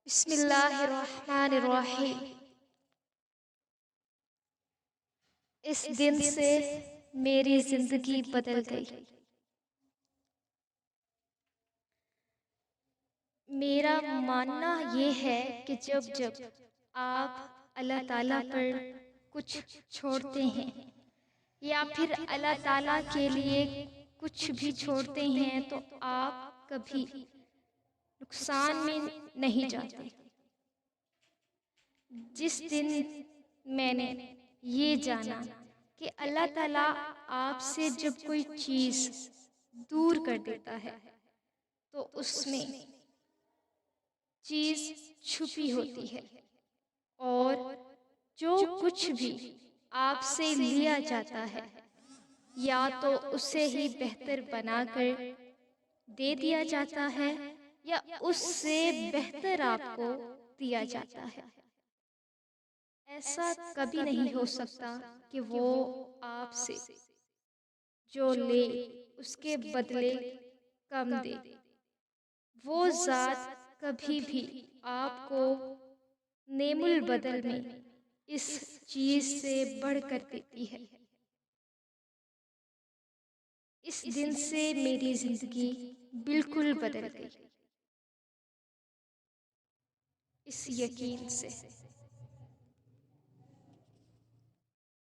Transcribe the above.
بسم اللہ الرحمن الرحیم۔ اس دن سے میری زندگی بدل گئی۔ میرا ماننا یہ ہے کہ جب جب آپ اللہ تعالیٰ پر کچھ چھوڑتے ہیں یا پھر اللہ تعالیٰ کے لیے کچھ بھی چھوڑتے ہیں تو آپ کبھی نقصان میں نہیں جاتے۔ جس دن میں نے یہ جانا کہ اللہ تعالیٰ آپ سے جب کوئی چیز دور کر دیتا ہے تو اس میں چیز چھپی ہوتی ہے، اور جو کچھ بھی آپ سے لیا جاتا ہے یا تو اسے ہی بہتر بنا کر دے دیا جاتا ہے یا اس سے بہتر آپ کو دیا جاتا ہے۔ ایسا کبھی نہیں ہو سکتا کہ وہ آپ سے جو لے اس کے بدلے کم دے۔ وہ ذات کبھی بھی آپ کو نعم البدل میں اس چیز سے بڑھ کر دیتی ہے۔ اس دن سے میری زندگی بالکل بدل گئی، اس یقین سے۔